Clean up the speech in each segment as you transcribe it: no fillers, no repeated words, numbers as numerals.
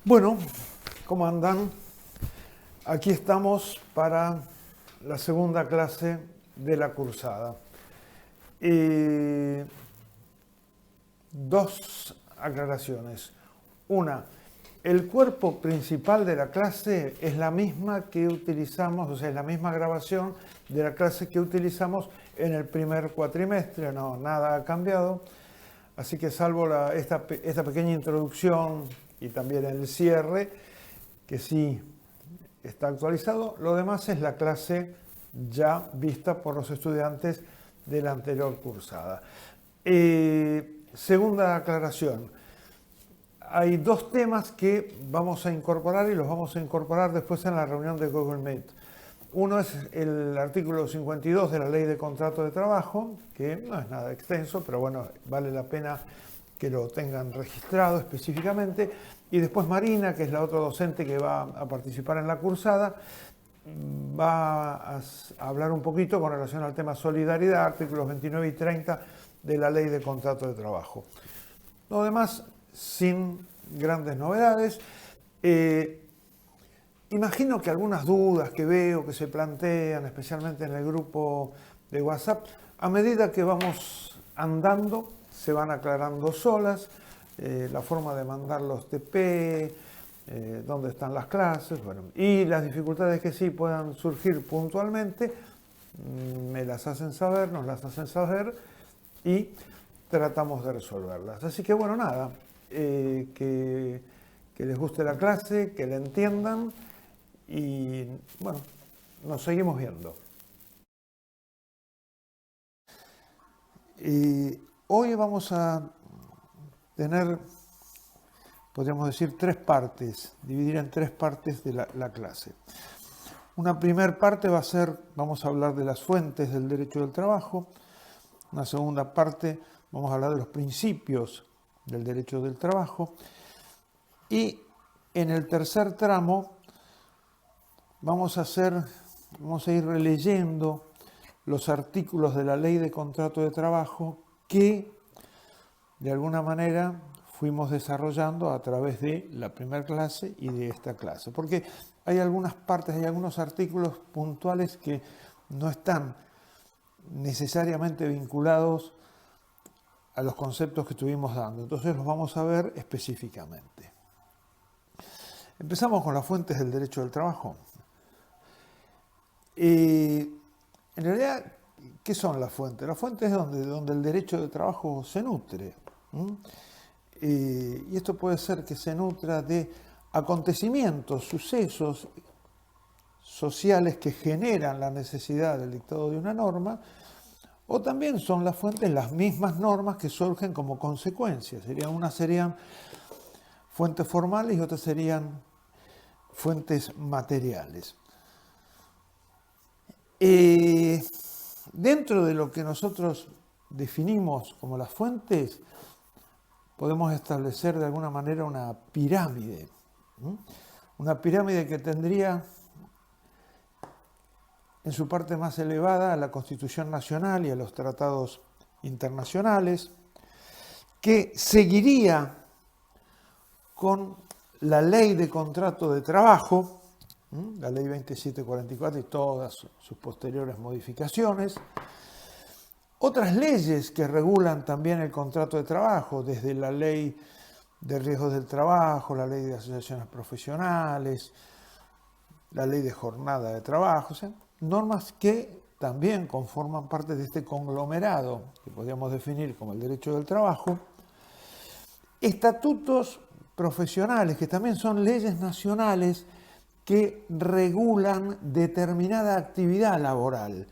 Bueno, ¿cómo andan? Aquí estamos para la segunda clase de la cursada. Dos aclaraciones. Una, el cuerpo principal de la clase es la misma que utilizamos, o sea, es la misma grabación de la clase que utilizamos en el primer cuatrimestre, no, nada ha cambiado. Así que salvo esta pequeña introducción y también el cierre, que sí está actualizado, lo demás es la clase ya vista por los estudiantes de la anterior cursada. Segunda aclaración. Hay dos temas que vamos a incorporar y los vamos a incorporar después en la reunión de Google Meet. Uno es el artículo 52 de la Ley de Contrato de Trabajo, que no es nada extenso, pero bueno, vale la pena que lo tengan registrado específicamente. Y después Marina, que es la otra docente que va a participar en la cursada, va a hablar un poquito con relación al tema solidaridad, artículos 29 y 30 de la Ley de Contrato de Trabajo. Lo demás, sin grandes novedades. Imagino que algunas dudas que veo que se plantean, especialmente en el grupo de WhatsApp, a medida que vamos andando, se van aclarando solas. La forma de mandar los TP, dónde están las clases, bueno, y las dificultades que sí puedan surgir puntualmente, me las hacen saber, nos las hacen saber y tratamos de resolverlas. Así que bueno, nada, que les guste la clase, que la entiendan. Y bueno, nos seguimos viendo. Hoy vamos a tener, podríamos decir, tres partes, dividir en tres partes de la clase. Una primera parte va a ser, vamos a hablar de las fuentes del derecho del trabajo. Una segunda parte, vamos a hablar de los principios del derecho del trabajo. Y en el tercer tramo, vamos a ir releyendo los artículos de la Ley de Contrato de Trabajo que, de alguna manera, fuimos desarrollando a través de la primera clase y de esta clase. Porque hay algunas partes, hay algunos artículos puntuales que no están necesariamente vinculados a los conceptos que estuvimos dando. Entonces los vamos a ver específicamente. Empezamos con las fuentes del derecho del trabajo. En realidad, ¿qué son las fuentes? Las fuentes es donde el derecho de trabajo se nutre. Y esto puede ser que se nutra de acontecimientos, sucesos sociales que generan la necesidad del dictado de una norma, o también son las fuentes las mismas normas que surgen como consecuencia. Unas serían fuentes formales y otras serían fuentes materiales. Dentro de lo que nosotros definimos como las fuentes, podemos establecer de alguna manera una pirámide. Una pirámide que tendría en su parte más elevada a la Constitución Nacional y a los tratados internacionales, que seguiría con la Ley de Contrato de Trabajo, la Ley 2744 y todas sus posteriores modificaciones. Otras leyes que regulan también el contrato de trabajo, desde la Ley de Riesgos del Trabajo, la Ley de Asociaciones Profesionales, la Ley de Jornada de Trabajo, o sea, normas que también conforman parte de este conglomerado que podríamos definir como el derecho del trabajo. Estatutos profesionales, que también son leyes nacionales que regulan determinada actividad laboral.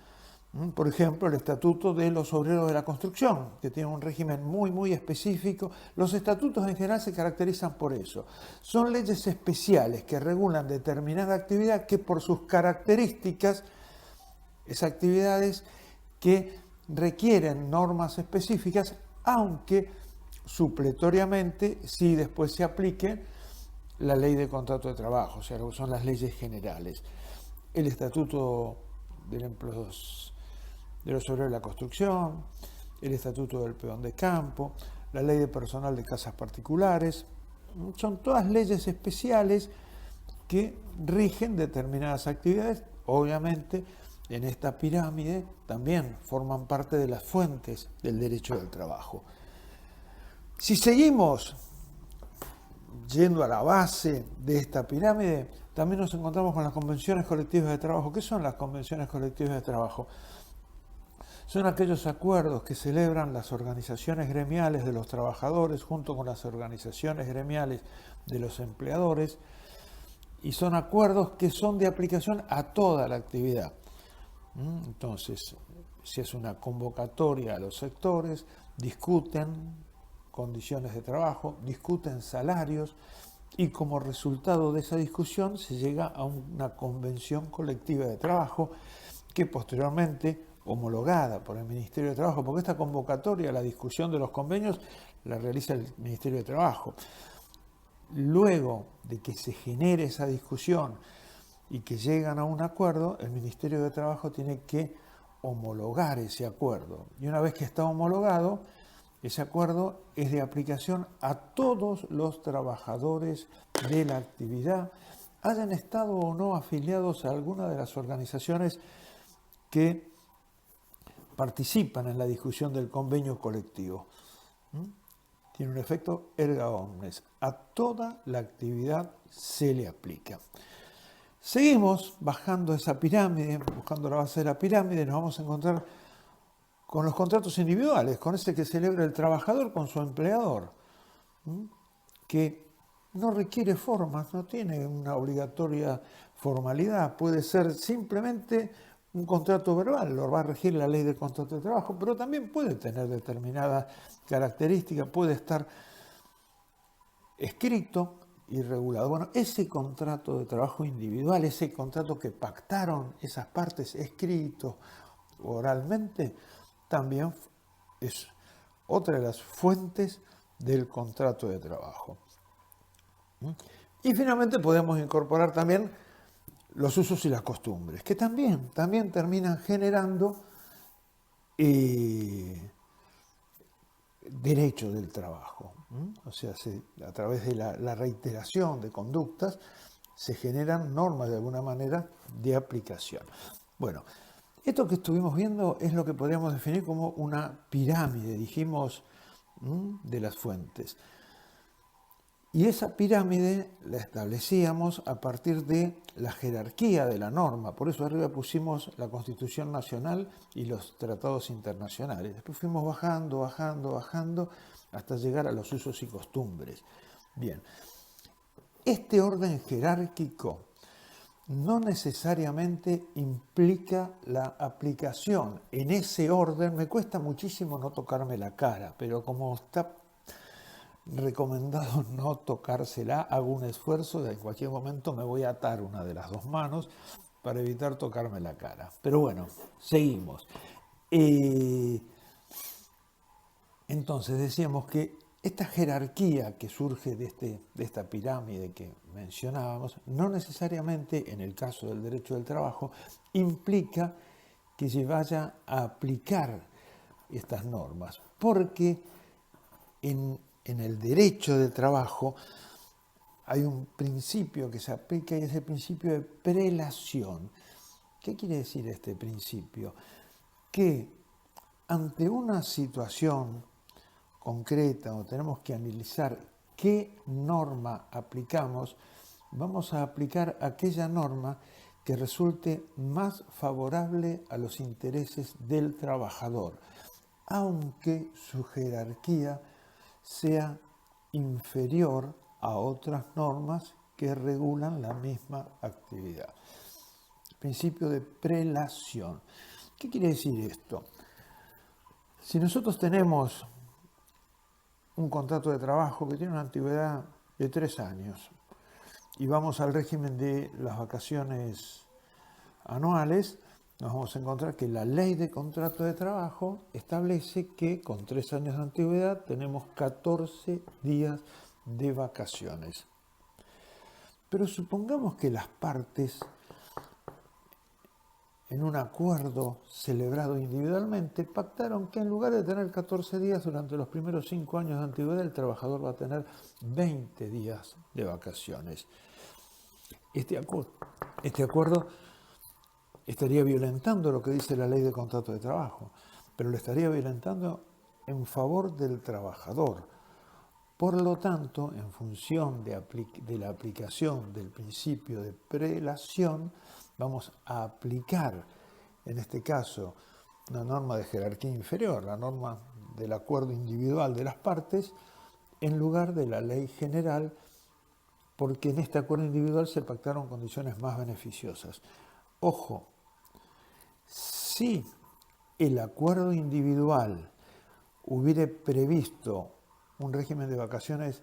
Por ejemplo, el Estatuto de los Obreros de la Construcción, que tiene un régimen muy específico. Los estatutos en general se caracterizan por eso. Son leyes especiales que regulan determinada actividad que por sus características, esas actividades que requieren normas específicas, aunque supletoriamente sí después se aplique la Ley de Contrato de Trabajo, o sea, son las leyes generales. El Estatuto de los Obreros de la Construcción, el Estatuto del Peón de Campo, la Ley de Personal de Casas Particulares, son todas leyes especiales que rigen determinadas actividades. Obviamente, en esta pirámide también forman parte de las fuentes del derecho del trabajo. Si seguimos yendo a la base de esta pirámide, también nos encontramos con las convenciones colectivas de trabajo. ¿Qué son las convenciones colectivas de trabajo? Son aquellos acuerdos que celebran las organizaciones gremiales de los trabajadores junto con las organizaciones gremiales de los empleadores, y son acuerdos que son de aplicación a toda la actividad. Entonces, si es una convocatoria a los sectores, discuten condiciones de trabajo, discuten salarios, y como resultado de esa discusión se llega a una convención colectiva de trabajo que posteriormente, homologada por el Ministerio de Trabajo, porque esta convocatoria, la discusión de los convenios, la realiza el Ministerio de Trabajo. Luego de que se genere esa discusión y que llegan a un acuerdo, el Ministerio de Trabajo tiene que homologar ese acuerdo. Y una vez que está homologado, ese acuerdo es de aplicación a todos los trabajadores de la actividad, hayan estado o no afiliados a alguna de las organizaciones que participan en la discusión del convenio colectivo. Tiene un efecto erga omnes. A toda la actividad se le aplica. Seguimos bajando esa pirámide, buscando la base de la pirámide, nos vamos a encontrar con los contratos individuales, con ese que celebra el trabajador con su empleador, que no requiere formas, no tiene una obligatoria formalidad, puede ser simplemente un contrato verbal, lo va a regir la ley del contrato de trabajo, pero también puede tener determinadas características, puede estar escrito y regulado. Bueno, ese contrato de trabajo individual, ese contrato que pactaron esas partes escrito oralmente, también es otra de las fuentes del contrato de trabajo. Y finalmente podemos incorporar también los usos y las costumbres, que también terminan generando derecho del trabajo. O sea, a través de la reiteración de conductas se generan normas de alguna manera de aplicación. Bueno, esto que estuvimos viendo es lo que podríamos definir como una pirámide, dijimos, de las fuentes. Y esa pirámide la establecíamos a partir de la jerarquía de la norma. Por eso arriba pusimos la Constitución Nacional y los tratados internacionales. Después fuimos bajando, hasta llegar a los usos y costumbres. Bien, este orden jerárquico no necesariamente implica la aplicación. En ese orden me cuesta muchísimo no tocarme la cara, pero como está recomendado no tocársela, hago un esfuerzo, de en cualquier momento me voy a atar una de las dos manos para evitar tocarme la cara. Pero bueno, seguimos. Entonces decíamos que esta jerarquía que surge de esta pirámide que mencionábamos, no necesariamente en el caso del derecho del trabajo implica que se vaya a aplicar estas normas, porque en el derecho del trabajo hay un principio que se aplica y es el principio de prelación. ¿Qué quiere decir este principio? Que ante una situación concreta o tenemos que analizar qué norma aplicamos, vamos a aplicar aquella norma que resulte más favorable a los intereses del trabajador, aunque su jerarquía sea inferior a otras normas que regulan la misma actividad. Principio de prelación. ¿Qué quiere decir esto? Si nosotros tenemos un contrato de trabajo que tiene una antigüedad de 3 años y vamos al régimen de las vacaciones anuales, nos vamos a encontrar que la ley de contrato de trabajo establece que con 3 años de antigüedad tenemos 14 días de vacaciones. Pero supongamos que las partes en un acuerdo celebrado individualmente, pactaron que en lugar de tener 14 días durante los primeros 5 años de antigüedad, el trabajador va a tener 20 días de vacaciones. Este acuerdo estaría violentando lo que dice la ley de contrato de trabajo, pero lo estaría violentando en favor del trabajador. Por lo tanto, en función de la aplicación del principio de prelación, vamos a aplicar, en este caso, una norma de jerarquía inferior, la norma del acuerdo individual de las partes, en lugar de la ley general, porque en este acuerdo individual se pactaron condiciones más beneficiosas. Ojo, si el acuerdo individual hubiera previsto un régimen de vacaciones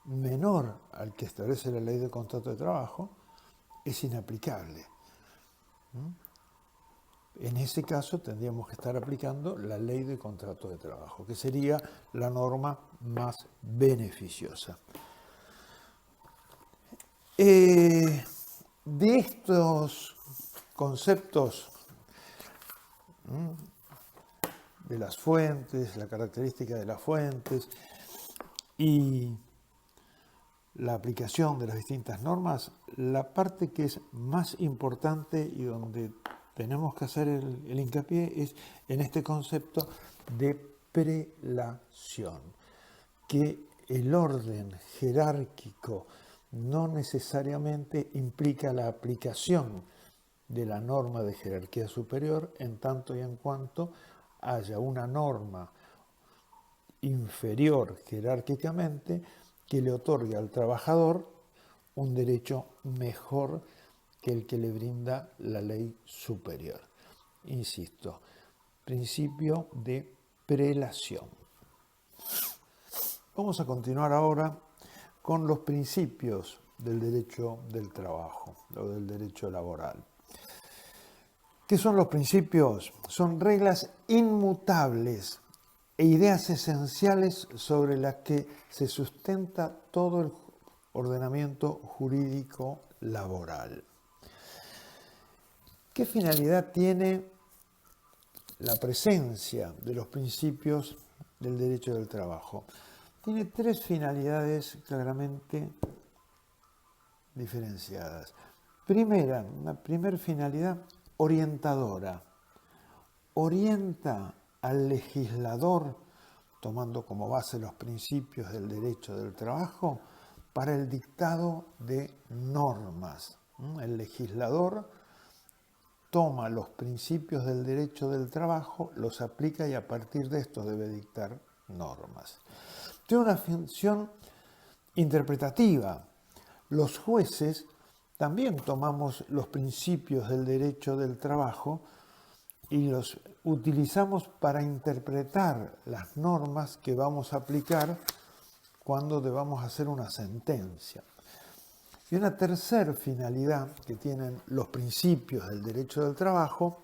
menor al que establece la ley de contrato de trabajo, es inaplicable. En ese caso tendríamos que estar aplicando la ley de contrato de trabajo, que sería la norma más beneficiosa. De estos conceptos de las fuentes, la característica de las fuentes y la aplicación de las distintas normas, la parte que es más importante y donde tenemos que hacer el hincapié es en este concepto de prelación, que el orden jerárquico no necesariamente implica la aplicación de la norma de jerarquía superior en tanto y en cuanto haya una norma inferior jerárquicamente que le otorgue al trabajador un derecho mejor que el que le brinda la ley superior. Insisto, principio de prelación. Vamos a continuar ahora con los principios del derecho del trabajo o del derecho laboral. ¿Qué son los principios? Son reglas inmutables e ideas esenciales sobre las que se sustenta todo el ordenamiento jurídico laboral. ¿Qué finalidad tiene la presencia de los principios del derecho del trabajo? Tiene 3 finalidades claramente diferenciadas. Una primera finalidad orientadora. Orienta al legislador, tomando como base los principios del derecho del trabajo, para el dictado de normas. El legislador toma los principios del derecho del trabajo, los aplica y a partir de esto debe dictar normas. Tiene una función interpretativa. Los jueces también tomamos los principios del derecho del trabajo y los utilizamos para interpretar las normas que vamos a aplicar cuando debamos hacer una sentencia. Y una tercera finalidad que tienen los principios del derecho del trabajo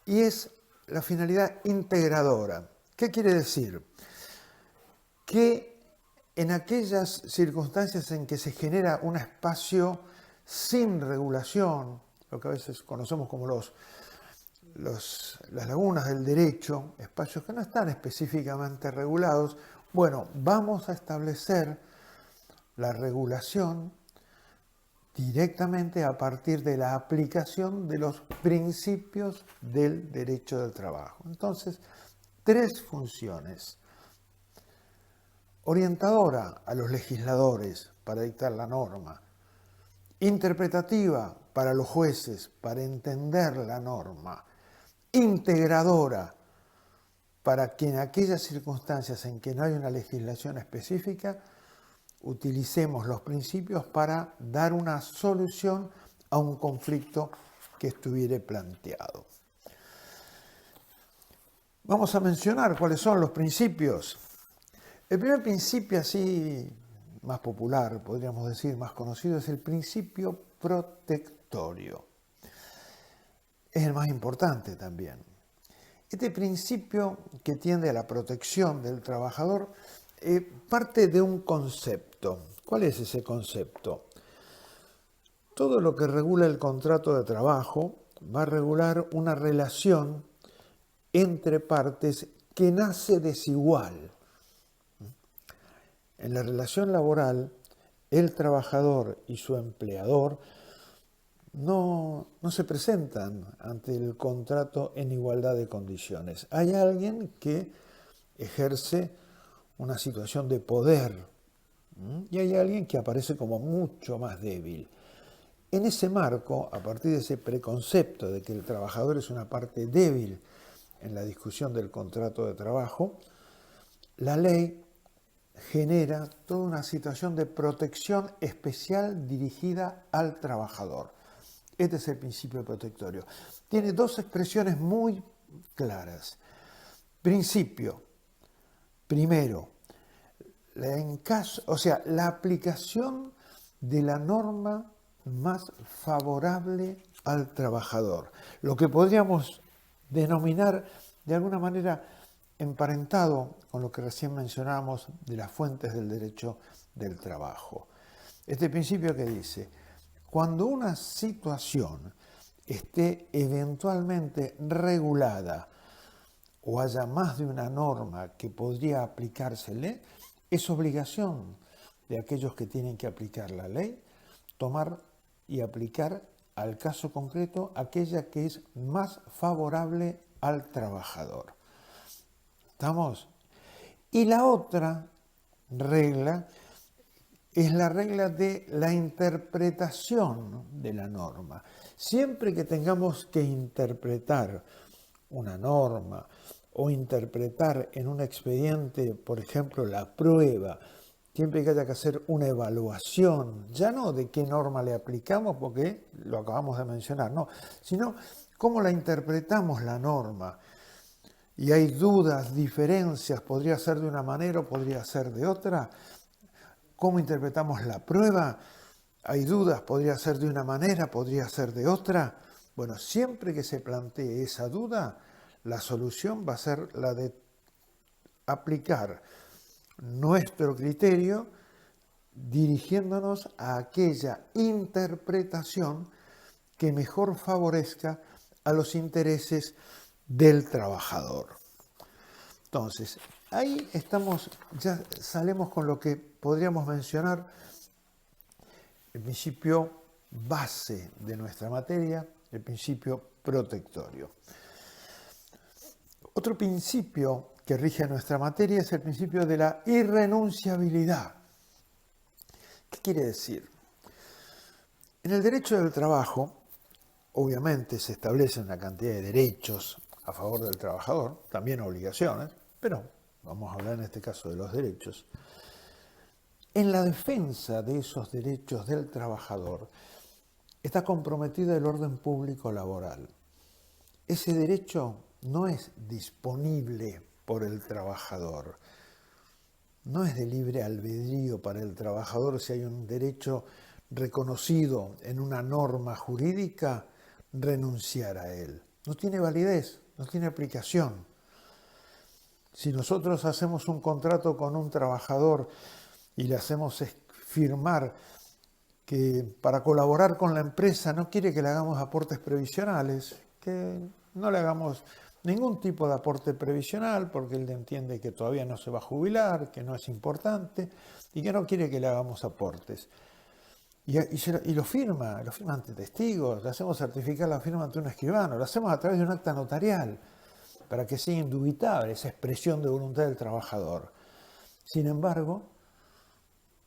y es la finalidad integradora. ¿Qué quiere decir? Que en aquellas circunstancias en que se genera un espacio sin regulación, lo que a veces conocemos como las lagunas del derecho, espacios que no están específicamente regulados, bueno, vamos a establecer la regulación directamente a partir de la aplicación de los principios del derecho del trabajo. Entonces, 3 funciones. Orientadora a los legisladores para dictar la norma. Interpretativa para los jueces para entender la norma. Integradora para que en aquellas circunstancias en que no hay una legislación específica utilicemos los principios para dar una solución a un conflicto que estuviera planteado. Vamos a mencionar cuáles son los principios. El primer principio así más popular, podríamos decir, más conocido, es el principio protectorio. Es el más importante también. Este principio que tiende a la protección del trabajador parte de un concepto. ¿Cuál es ese concepto? Todo lo que regula el contrato de trabajo va a regular una relación entre partes que nace desigual. En la relación laboral, el trabajador y su empleador no se presentan ante el contrato en igualdad de condiciones. Hay alguien que ejerce una situación de poder y hay alguien que aparece como mucho más débil. En ese marco, a partir de ese preconcepto de que el trabajador es una parte débil en la discusión del contrato de trabajo, la ley genera toda una situación de protección especial dirigida al trabajador. Este es el principio protectorio. Tiene dos expresiones muy claras. Principio, primero, la aplicación de la norma más favorable al trabajador, lo que podríamos denominar de alguna manera emparentado con lo que recién mencionábamos de las fuentes del derecho del trabajo. Este principio que dice, cuando una situación esté eventualmente regulada o haya más de una norma que podría aplicársele, es obligación de aquellos que tienen que aplicar la ley tomar y aplicar al caso concreto aquella que es más favorable al trabajador. ¿Estamos? Y la otra regla es la regla de la interpretación de la norma. Siempre que tengamos que interpretar una norma o interpretar en un expediente, por ejemplo, la prueba, siempre que haya que hacer una evaluación, ya no de qué norma le aplicamos, porque lo acabamos de mencionar, no, sino cómo la interpretamos la norma. Y hay dudas, diferencias, podría ser de una manera o podría ser de otra. ¿Cómo interpretamos la prueba? Hay dudas, podría ser de una manera, podría ser de otra. Bueno, siempre que se plantee esa duda, la solución va a ser la de aplicar nuestro criterio dirigiéndonos a aquella interpretación que mejor favorezca a los intereses del trabajador. Entonces, ahí estamos, ya salimos con lo que podríamos mencionar el principio base de nuestra materia, el principio protectorio. Otro principio que rige nuestra materia es el principio de la irrenunciabilidad. ¿Qué quiere decir? En el derecho del trabajo, obviamente se establece una cantidad de derechos a favor del trabajador, también obligaciones, pero vamos a hablar en este caso de los derechos. En la defensa de esos derechos del trabajador está comprometido el orden público laboral. Ese derecho no es disponible por el trabajador, no es de libre albedrío para el trabajador si hay un derecho reconocido en una norma jurídica, renunciar a él. No tiene validez, no tiene aplicación. Si nosotros hacemos un contrato con un trabajador y le hacemos firmar que para colaborar con la empresa no quiere que le hagamos aportes previsionales, que no le hagamos ningún tipo de aporte previsional porque él entiende que todavía no se va a jubilar, que no es importante y que no quiere que le hagamos aportes. Y lo firma ante testigos, le hacemos certificar la firma ante un escribano, lo hacemos a través de un acta notarial para que sea indubitable esa expresión de voluntad del trabajador. Sin embargo,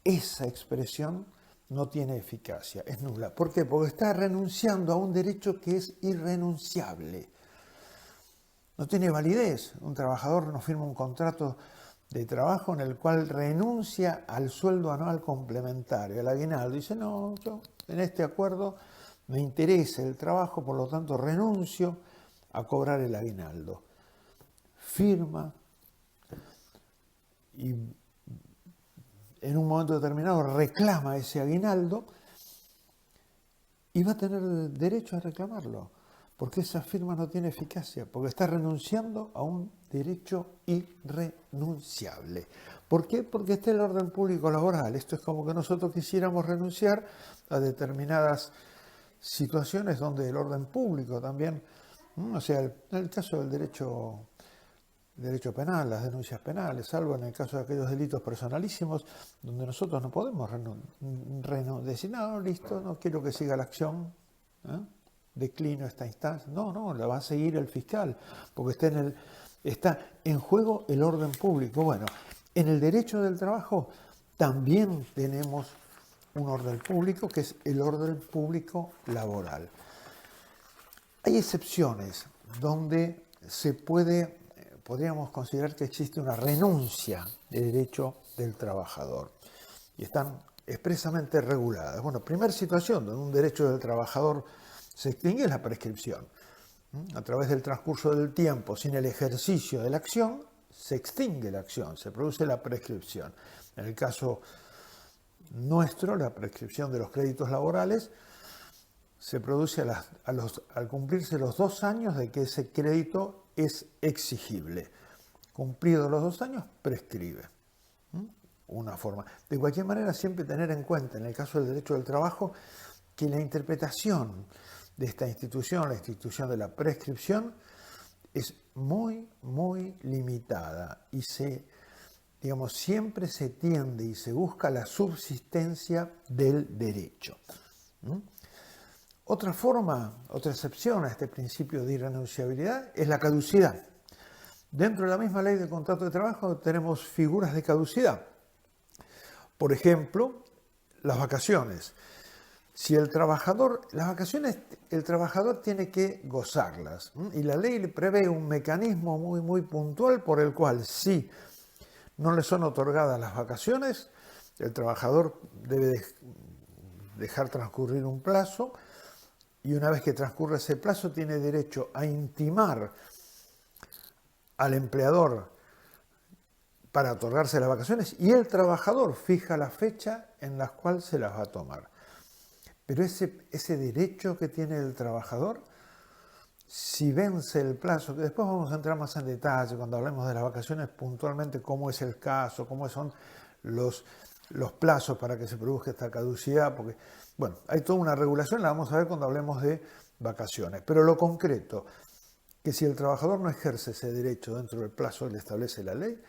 esa expresión no tiene eficacia, es nula. ¿Por qué? Porque está renunciando a un derecho que es irrenunciable. No tiene validez. Un trabajador no firma un contrato de trabajo en el cual renuncia al sueldo anual complementario, al aguinaldo. Dice, no, yo en este acuerdo me interesa el trabajo, por lo tanto renuncio a cobrar el aguinaldo. Firma y en un momento determinado reclama ese aguinaldo y va a tener derecho a reclamarlo, porque esa firma no tiene eficacia, porque está renunciando a un derecho irrenunciable. ¿Por qué? Porque está el orden público laboral. Esto es como que nosotros quisiéramos renunciar a determinadas situaciones donde el orden público también, o sea, en el caso del derecho penal, las denuncias penales, salvo en el caso de aquellos delitos personalísimos, donde nosotros no podemos decir, no, listo, no quiero que siga la acción, ¿eh? Declino esta instancia. No, la va a seguir el fiscal, porque está en juego el orden público. Bueno, en el derecho del trabajo también tenemos un orden público, que es el orden público laboral. Hay excepciones donde podríamos considerar que existe una renuncia de derecho del trabajador y están expresamente reguladas. Bueno, primera situación donde un derecho del trabajador se extingue es la prescripción. A través del transcurso del tiempo, sin el ejercicio de la acción, se extingue la acción, se produce la prescripción. En el caso nuestro, la prescripción de los créditos laborales se produce al cumplirse los 2 años de que ese crédito es exigible. Cumplidos los 2 años, prescribe. Una forma. De cualquier manera, siempre tener en cuenta, en el caso del derecho del trabajo, que la interpretación de esta institución, la institución de la prescripción, es muy, muy limitada y siempre se tiende y se busca la subsistencia del derecho. Otra excepción a este principio de irrenunciabilidad es la caducidad. Dentro de la misma ley de contrato de trabajo tenemos figuras de caducidad. Por ejemplo, las vacaciones. Si las vacaciones, el trabajador tiene que gozarlas. Y la ley le prevé un mecanismo muy, muy puntual por el cual, si no le son otorgadas las vacaciones, el trabajador debe dejar transcurrir un plazo y una vez que transcurre ese plazo tiene derecho a intimar al empleador para otorgarse las vacaciones y el trabajador fija la fecha en la cual se las va a tomar. Pero ese derecho que tiene el trabajador, si vence el plazo, que después vamos a entrar más en detalle cuando hablemos de las vacaciones puntualmente, cómo es el caso, cómo son los plazos para que se produzca esta caducidad, porque, bueno, hay toda una regulación, la vamos a ver cuando hablemos de vacaciones. Pero lo concreto, que si el trabajador no ejerce ese derecho dentro del plazo que le establece la ley,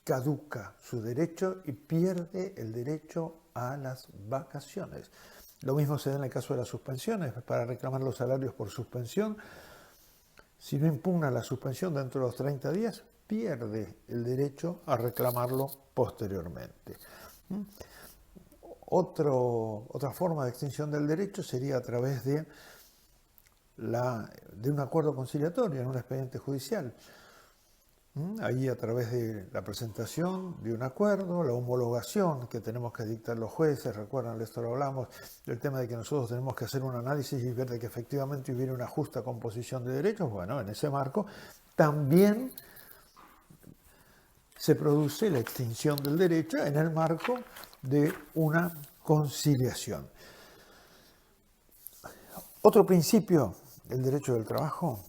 caduca su derecho y pierde el derecho a las vacaciones. Lo mismo se da en el caso de las suspensiones. Para reclamar los salarios por suspensión, si no impugna la suspensión dentro de los 30 días, pierde el derecho a reclamarlo posteriormente. Otra forma de extinción del derecho sería a través de un acuerdo conciliatorio en un expediente judicial. Ahí a través de la presentación de un acuerdo, la homologación que tenemos que dictar los jueces, recuerdan, esto lo hablamos, del tema de que nosotros tenemos que hacer un análisis y ver de que efectivamente hubiera una justa composición de derechos. Bueno, en ese marco también se produce la extinción del derecho en el marco de una conciliación. Otro principio del derecho del trabajo,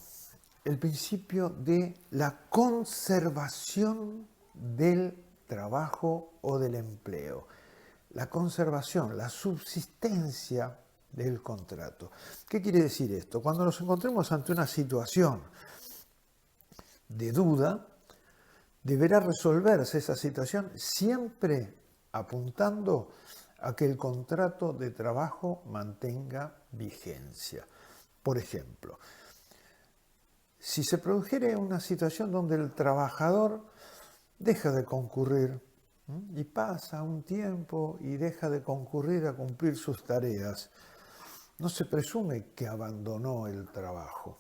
el principio de la conservación del trabajo o del empleo. La conservación, la subsistencia del contrato. ¿Qué quiere decir esto? Cuando nos encontremos ante una situación de duda, deberá resolverse esa situación siempre apuntando a que el contrato de trabajo mantenga vigencia. Por ejemplo, si se produjera una situación donde el trabajador deja de concurrir y pasa un tiempo y deja de concurrir a cumplir sus tareas, no se presume que abandonó el trabajo.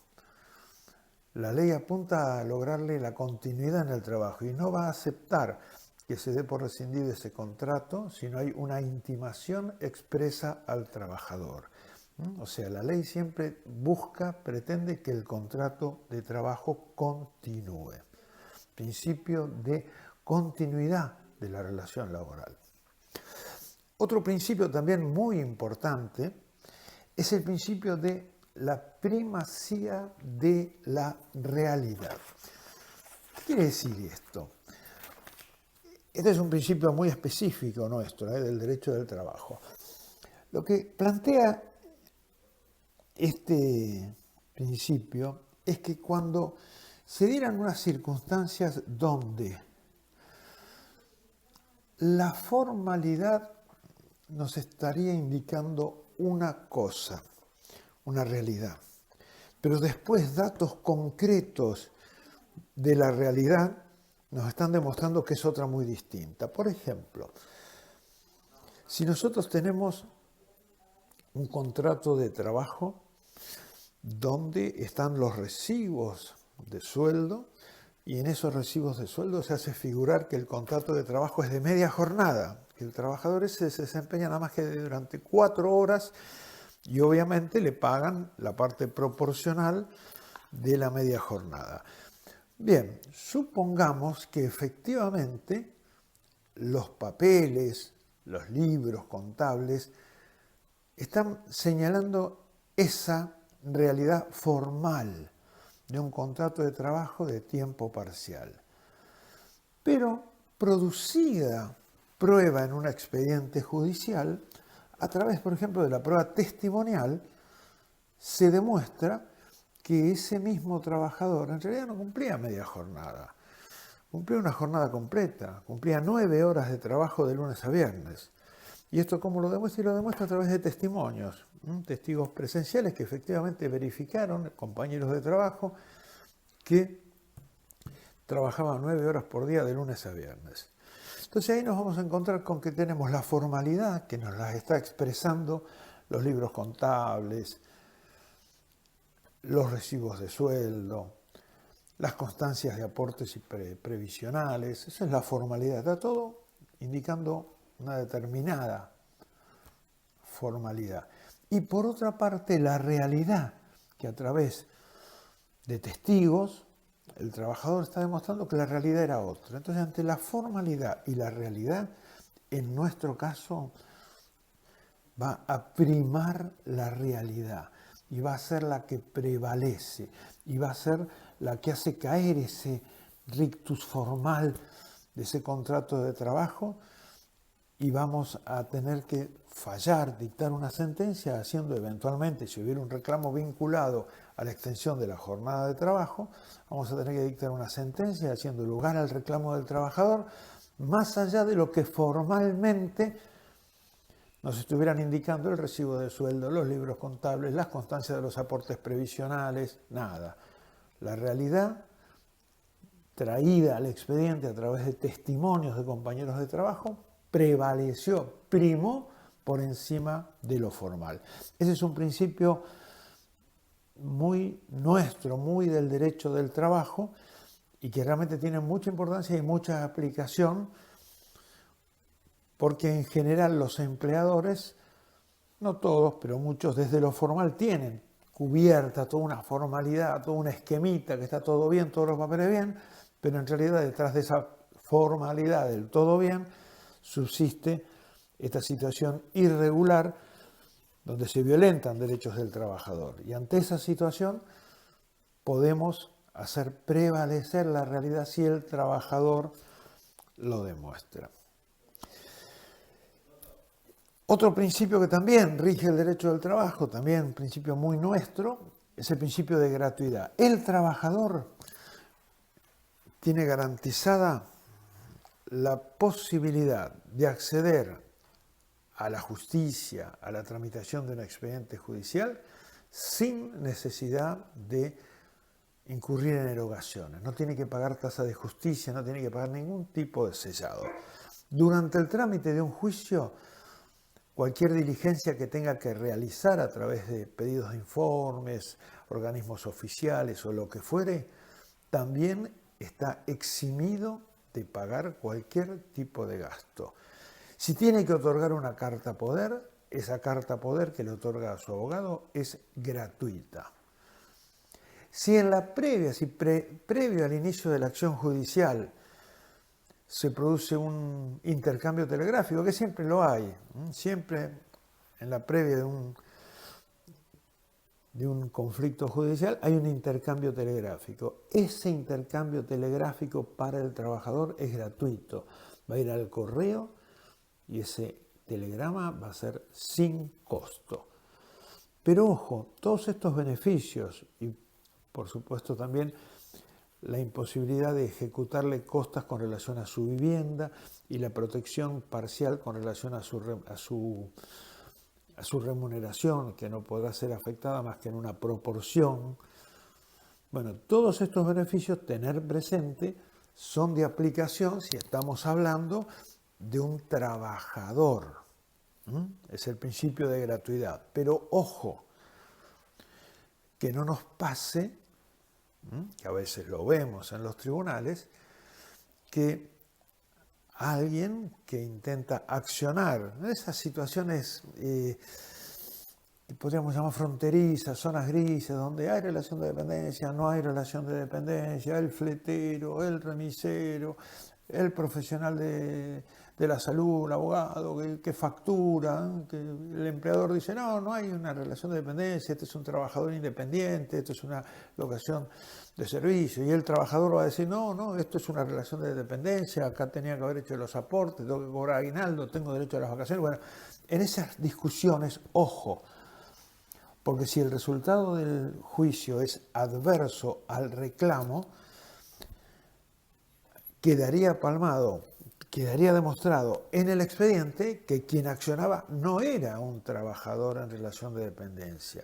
La ley apunta a lograrle la continuidad en el trabajo y no va a aceptar que se dé por rescindido ese contrato si no hay una intimación expresa al trabajador. O sea, la ley siempre pretende que el contrato de trabajo continúe. Principio de continuidad de la relación laboral. Otro principio también muy importante es el principio de la primacía de la realidad. ¿Qué quiere decir esto? Este es un principio muy específico nuestro, del derecho del trabajo. Lo que plantea este principio es que cuando se dieran unas circunstancias donde la formalidad nos estaría indicando una cosa, una realidad, pero después datos concretos de la realidad nos están demostrando que es otra muy distinta. Por ejemplo, si nosotros tenemos un contrato de trabajo donde están los recibos de sueldo y en esos recibos de sueldo se hace figurar que el contrato de trabajo es de media jornada, que el trabajador ese se desempeña nada más que durante 4 horas y obviamente le pagan la parte proporcional de la media jornada. Bien, supongamos que efectivamente los papeles, los libros contables, están señalando esa realidad formal de un contrato de trabajo de tiempo parcial. Pero producida prueba en un expediente judicial, a través, por ejemplo, de la prueba testimonial, se demuestra que ese mismo trabajador en realidad no cumplía media jornada, cumplía una jornada completa, cumplía 9 horas de trabajo de lunes a viernes. ¿Y esto cómo lo demuestra? Y lo demuestra a través de testimonios, testigos presenciales que efectivamente verificaron, compañeros de trabajo, que trabajaban 9 horas por día de lunes a viernes. Entonces ahí nos vamos a encontrar con que tenemos la formalidad que nos la está expresando los libros contables, los recibos de sueldo, las constancias de aportes y previsionales. Esa es la formalidad. Está todo indicando una determinada formalidad. Y por otra parte, la realidad, que a través de testigos, el trabajador está demostrando que la realidad era otra. Entonces, ante la formalidad y la realidad, en nuestro caso, va a primar la realidad y va a ser la que prevalece y va a ser la que hace caer ese rictus formal de ese contrato de trabajo y vamos a tener que fallar, dictar una sentencia, haciendo eventualmente, si hubiera un reclamo vinculado a la extensión de la jornada de trabajo, vamos a tener que dictar una sentencia haciendo lugar al reclamo del trabajador, más allá de lo que formalmente nos estuvieran indicando el recibo de sueldo, los libros contables, las constancias de los aportes previsionales, nada. La realidad traída al expediente a través de testimonios de compañeros de trabajo prevaleció, primó por encima de lo formal. Ese es un principio muy nuestro, muy del derecho del trabajo y que realmente tiene mucha importancia y mucha aplicación porque en general los empleadores, no todos, pero muchos desde lo formal tienen cubierta toda una formalidad, toda una esquemita, que está todo bien, todos los papeles bien, pero en realidad detrás de esa formalidad del todo bien subsiste esta situación irregular donde se violentan derechos del trabajador. Y ante esa situación podemos hacer prevalecer la realidad si el trabajador lo demuestra. Otro principio que también rige el derecho del trabajo, también un principio muy nuestro, es el principio de gratuidad. El trabajador tiene garantizada la posibilidad de acceder a la justicia, a la tramitación de un expediente judicial, sin necesidad de incurrir en erogaciones. No tiene que pagar tasa de justicia, no tiene que pagar ningún tipo de sellado. Durante el trámite de un juicio, cualquier diligencia que tenga que realizar a través de pedidos de informes, organismos oficiales o lo que fuere, también está eximido de pagar cualquier tipo de gasto. Si tiene que otorgar una carta poder, esa carta poder que le otorga a su abogado es gratuita. Si en la previa, previo al inicio de la acción judicial, se produce un intercambio telegráfico, que siempre lo hay, siempre en la previa de un conflicto judicial hay un intercambio telegráfico. Ese intercambio telegráfico para el trabajador es gratuito. Va a ir al correo y ese telegrama va a ser sin costo. Pero ojo, todos estos beneficios y por supuesto también la imposibilidad de ejecutarle costas con relación a su vivienda y la protección parcial con relación a su remuneración, que no podrá ser afectada más que en una proporción. Bueno, todos estos beneficios, tener presente, son de aplicación si estamos hablando de un trabajador. Es el principio de gratuidad. Pero ojo, que no nos pase, que a veces lo vemos en los tribunales, que alguien que intenta accionar en esas situaciones que podríamos llamar fronterizas, zonas grises, donde hay relación de dependencia, no hay relación de dependencia, el fletero, el remisero, el profesional de la salud, el abogado, que factura, que el empleador dice, no hay una relación de dependencia, este es un trabajador independiente, esto es una locación de servicio, y el trabajador va a decir, no, esto es una relación de dependencia, acá tenía que haber hecho los aportes, tengo que cobrar aguinaldo, tengo derecho a las vacaciones. Bueno, en esas discusiones, ojo, porque si el resultado del juicio es adverso al reclamo, quedaría palmado, quedaría demostrado en el expediente que quien accionaba no era un trabajador en relación de dependencia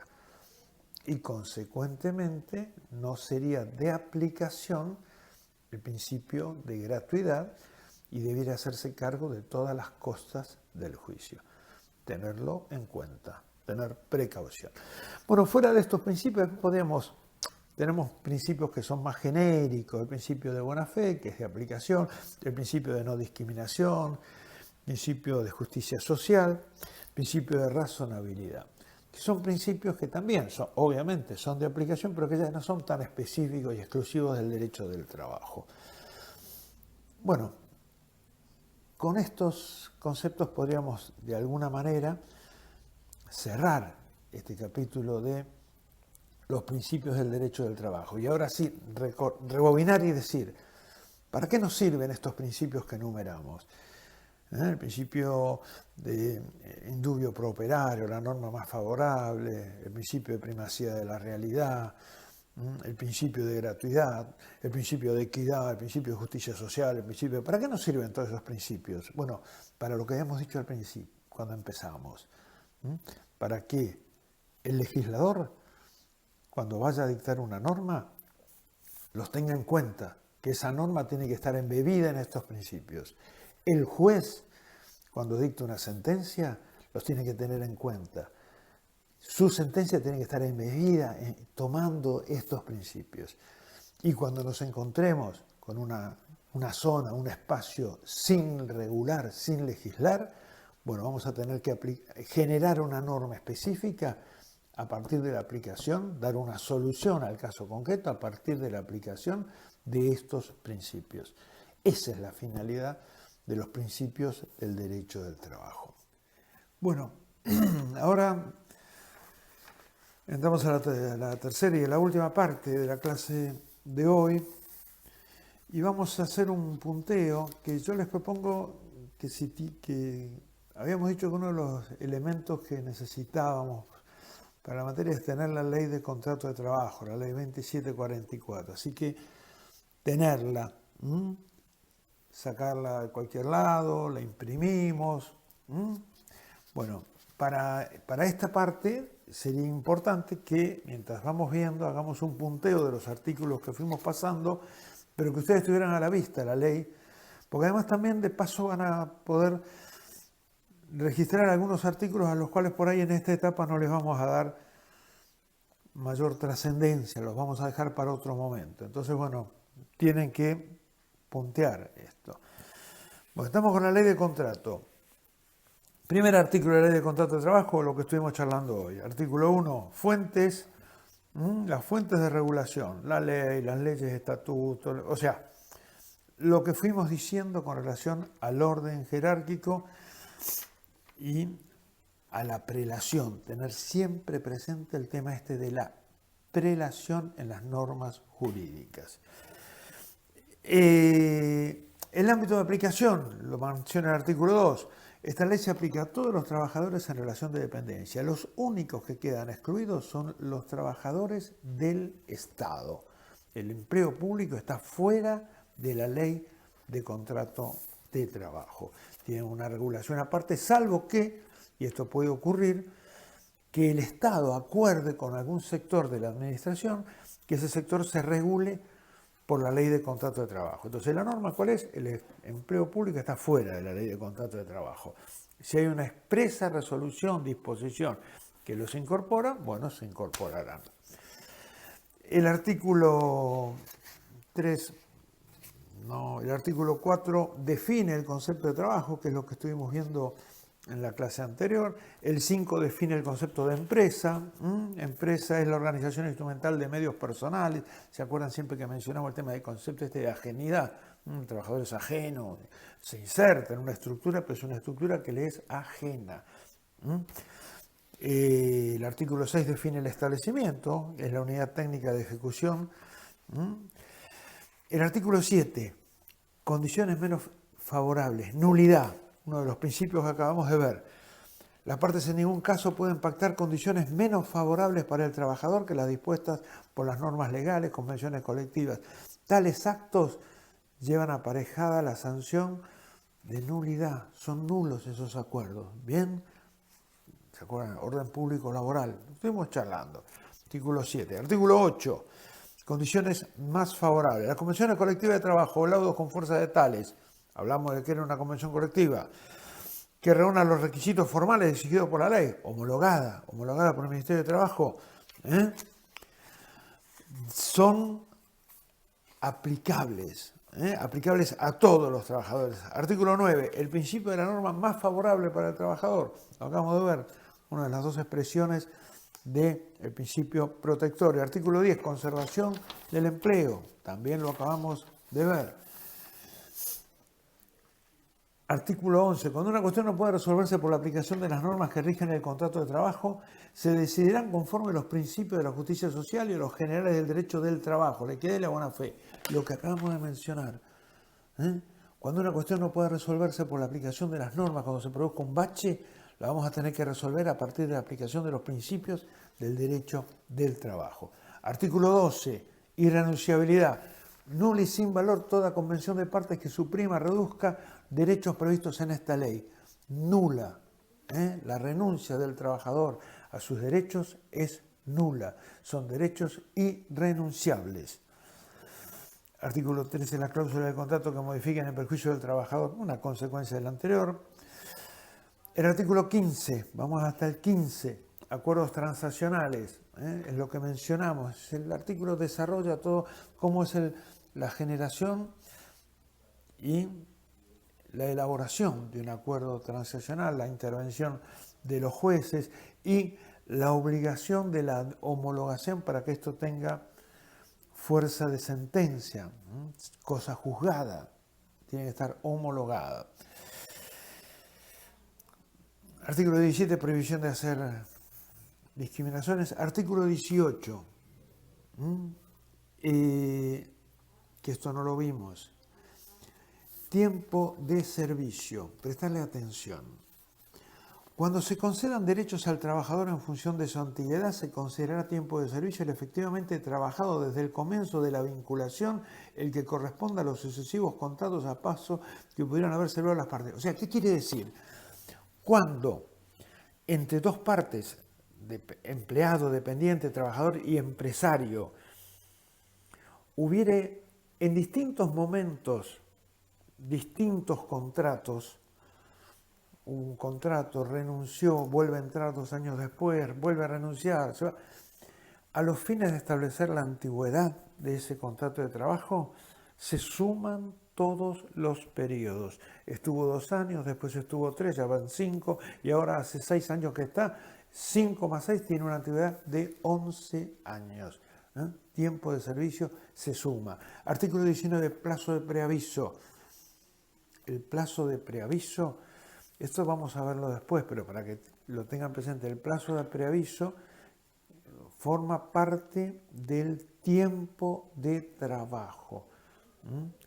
y consecuentemente no sería de aplicación el principio de gratuidad y debiera hacerse cargo de todas las costas del juicio. Tenerlo en cuenta, tener precaución. Bueno, fuera de estos principios tenemos principios que son más genéricos, el principio de buena fe, que es de aplicación, el principio de no discriminación, principio de justicia social, principio de razonabilidad, que son principios que también obviamente son de aplicación, pero que ya no son tan específicos y exclusivos del derecho del trabajo. Bueno, con estos conceptos podríamos de alguna manera cerrar este capítulo de los principios del derecho del trabajo. Y ahora sí, rebobinar y decir, ¿para qué nos sirven estos principios que enumeramos? El principio de indubio pro operario, la norma más favorable, el principio de primacía de la realidad, el principio de gratuidad, el principio de equidad, el principio de justicia social, el principio... ¿Para qué nos sirven todos esos principios? Bueno, para lo que habíamos dicho al principio, cuando empezamos. Para que el legislador, cuando vaya a dictar una norma, los tenga en cuenta, que esa norma tiene que estar embebida en estos principios. El juez, cuando dicta una sentencia, los tiene que tener en cuenta. Su sentencia tiene que estar embebida tomando estos principios. Y cuando nos encontremos con una zona, un espacio sin regular, sin legislar, bueno, vamos a tener que generar una norma específica a partir de la aplicación, dar una solución al caso concreto a partir de la aplicación de estos principios. Esa es la finalidad de los principios del derecho del trabajo. Bueno, ahora entramos a la tercera y a la última parte de la clase de hoy y vamos a hacer un punteo que yo les propongo que habíamos dicho que uno de los elementos que necesitábamos para la materia es tener la ley de contrato de trabajo, la ley 2744. Así que tenerla, sacarla de cualquier lado, la imprimimos. Bueno, para esta parte sería importante que mientras vamos viendo hagamos un punteo de los artículos que fuimos pasando, pero que ustedes tuvieran a la vista la ley, porque además también de paso van a poder registrar algunos artículos a los cuales por ahí en esta etapa no les vamos a dar mayor trascendencia, los vamos a dejar para otro momento. Entonces, bueno, tienen que puntear esto. Bueno, estamos con la ley de contrato. Primer artículo de la ley de contrato de trabajo, lo que estuvimos charlando hoy. Artículo 1, fuentes, las fuentes de regulación, la ley, las leyes, estatutos, o sea, lo que fuimos diciendo con relación al orden jerárquico y a la prelación, tener siempre presente el tema este de la prelación en las normas jurídicas. El ámbito de aplicación, lo menciona el artículo 2, Esta ley se aplica a todos los trabajadores en relación de dependencia. Los únicos que quedan excluidos son los trabajadores del Estado. El empleo público está fuera de la ley de contrato de trabajo. Tiene una regulación aparte, salvo que, y esto puede ocurrir, que el Estado acuerde con algún sector de la administración que ese sector se regule por la ley de contrato de trabajo. Entonces, ¿la norma cuál es? El empleo público está fuera de la ley de contrato de trabajo. Si hay una expresa resolución, disposición que los incorpora, bueno, se incorporarán. El artículo 3, el artículo 4 define el concepto de trabajo, que es lo que estuvimos viendo en la clase anterior. El 5 define el concepto de empresa. Empresa es la organización instrumental de medios personales. ¿Se acuerdan siempre que mencionamos el tema del concepto de ajenidad? Un trabajador es ajeno, se inserta en una estructura, pero es una estructura que le es ajena. El artículo 6 define el establecimiento, es la unidad técnica de ejecución. El artículo 7, condiciones menos favorables, nulidad, uno de los principios que acabamos de ver. Las partes en ningún caso pueden pactar condiciones menos favorables para el trabajador que las dispuestas por las normas legales, convenciones colectivas. Tales actos llevan aparejada la sanción de nulidad, son nulos esos acuerdos. ¿Bien? ¿Se acuerdan? Orden público laboral. Estuvimos charlando. Artículo 7. Artículo 8. Condiciones más favorables. Las convenciones colectivas de trabajo o laudos con fuerza de tales. Hablamos de que era una convención colectiva que reúna los requisitos formales exigidos por la ley, homologada por el Ministerio de Trabajo, son aplicables a todos los trabajadores. Artículo 9. El principio de la norma más favorable para el trabajador. Lo acabamos de ver, una de las dos expresiones del principio protector. Artículo 10. Conservación del empleo. También lo acabamos de ver. Artículo 11. Cuando una cuestión no puede resolverse por la aplicación de las normas que rigen el contrato de trabajo, se decidirán conforme a los principios de la justicia social y a los generales del derecho del trabajo, la equidad y la buena fe. Lo que acabamos de mencionar. Cuando una cuestión no puede resolverse por la aplicación de las normas, cuando se produzca un bache, la vamos a tener que resolver a partir de la aplicación de los principios del derecho del trabajo. Artículo 12. Irrenunciabilidad. Nula y sin valor toda convención de partes que suprima, reduzca derechos previstos en esta ley. Nula. La renuncia del trabajador a sus derechos es nula. Son derechos irrenunciables. Artículo 13. La cláusula del contrato que modifiquen en perjuicio del trabajador, una consecuencia del anterior. El artículo 15. Vamos hasta el 15. Acuerdos transaccionales. Es lo que mencionamos. El artículo desarrolla todo cómo es la generación y la elaboración de un acuerdo transaccional, la intervención de los jueces y la obligación de la homologación para que esto tenga fuerza de sentencia, cosa juzgada, tiene que estar homologada. Artículo 17, prohibición de hacer discriminaciones. Artículo 18, que esto no lo vimos. Tiempo de servicio. Prestarle atención. Cuando se concedan derechos al trabajador en función de su antigüedad, se considerará tiempo de servicio el efectivamente trabajado desde el comienzo de la vinculación, el que corresponda a los sucesivos contratos a paso que pudieran haber celebrado las partes. O sea, ¿qué quiere decir? Cuando entre dos partes, empleado, dependiente, trabajador y empresario, hubiere en distintos momentos distintos contratos, un contrato renunció, vuelve a entrar 2 años después, vuelve a renunciar, se va. A los fines de establecer la antigüedad de ese contrato de trabajo, se suman todos los periodos. Estuvo 2 años, después estuvo 3, ya van 5, y ahora hace 6 años que está. 5 más 6 tiene una antigüedad de 11 años. Tiempo de servicio se suma. Artículo 19, plazo de preaviso. El plazo de preaviso, esto vamos a verlo después, pero para que lo tengan presente, el plazo de preaviso forma parte del tiempo de trabajo.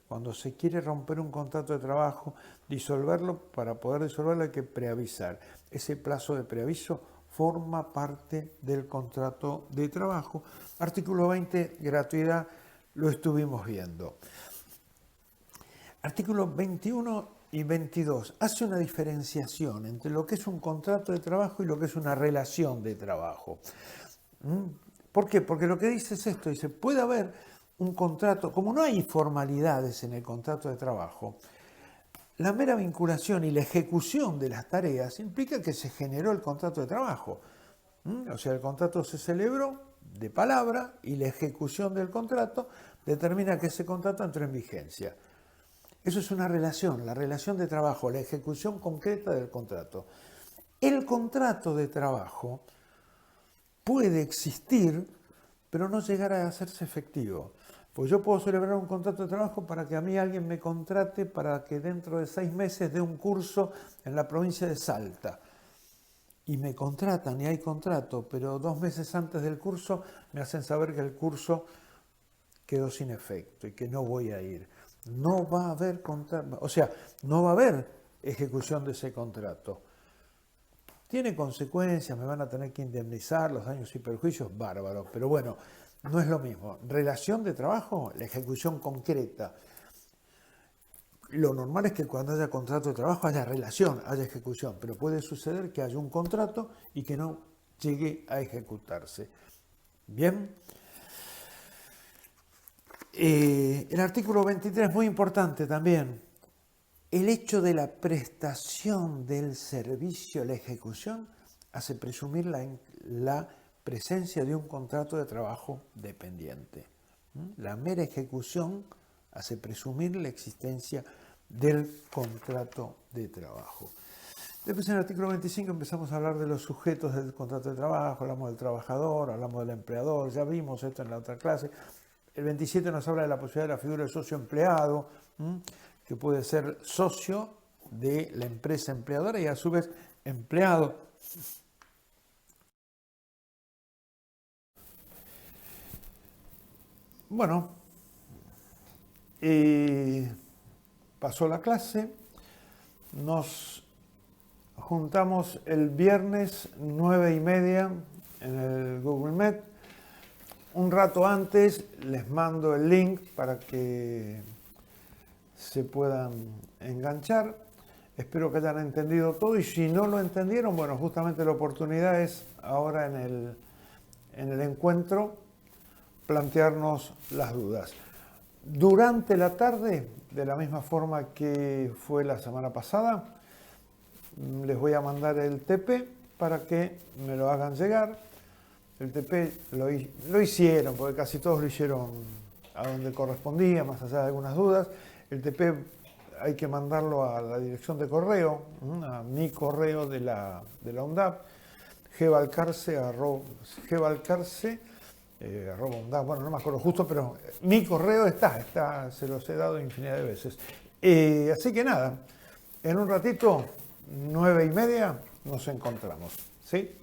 Cuando se quiere romper un contrato de trabajo, disolverlo, para poder disolverlo hay que preavisar. Ese plazo de preaviso forma parte del contrato de trabajo. Artículo 20, gratuidad, lo estuvimos viendo. Artículos 21 y 22 hace una diferenciación entre lo que es un contrato de trabajo y lo que es una relación de trabajo. ¿Por qué? Porque lo que dice es esto, dice, puede haber un contrato, como no hay formalidades en el contrato de trabajo, la mera vinculación y la ejecución de las tareas implica que se generó el contrato de trabajo. O sea, el contrato se celebró de palabra y la ejecución del contrato determina que ese contrato entró en vigencia. Eso es una relación, la relación de trabajo, la ejecución concreta del contrato. El contrato de trabajo puede existir, pero no llegar a hacerse efectivo. Pues yo puedo celebrar un contrato de trabajo para que a mí alguien me contrate para que dentro de 6 meses dé un curso en la provincia de Salta. Y me contratan y hay contrato, pero 2 meses antes del curso me hacen saber que el curso quedó sin efecto y que no voy a ir. No va a haber contrato, o sea, no va a haber ejecución de ese contrato. Tiene consecuencias, me van a tener que indemnizar los daños y perjuicios, bárbaro, pero bueno, no es lo mismo. Relación de trabajo, la ejecución concreta. Lo normal es que cuando haya contrato de trabajo haya relación, haya ejecución, pero puede suceder que haya un contrato y que no llegue a ejecutarse. Bien. El artículo 23 es muy importante también. El hecho de la prestación del servicio, la ejecución, hace presumir la presencia de un contrato de trabajo dependiente. La mera ejecución hace presumir la existencia del contrato de trabajo. Después en el artículo 25 empezamos a hablar de los sujetos del contrato de trabajo, hablamos del trabajador, hablamos del empleador, ya vimos esto en la otra clase. El 27 nos habla de la posibilidad de la figura del socio empleado, que puede ser socio de la empresa empleadora y a su vez empleado. Bueno, pasó la clase, nos juntamos el viernes 9:30 en el Google Meet. Un rato antes les mando el link para que se puedan enganchar. Espero que hayan entendido todo y si no lo entendieron, bueno, justamente la oportunidad es ahora en el encuentro plantearnos las dudas. Durante la tarde, de la misma forma que fue la semana pasada, les voy a mandar el TP para que me lo hagan llegar. El TP lo hicieron, porque casi todos lo hicieron a donde correspondía, más allá de algunas dudas. El TP hay que mandarlo a la dirección de correo, a mi correo de la UNDAP, gbalcarce@undap, bueno, no me acuerdo justo, pero mi correo está, se los he dado infinidad de veces. Así que nada, en un ratito, 9:30, nos encontramos, ¿sí?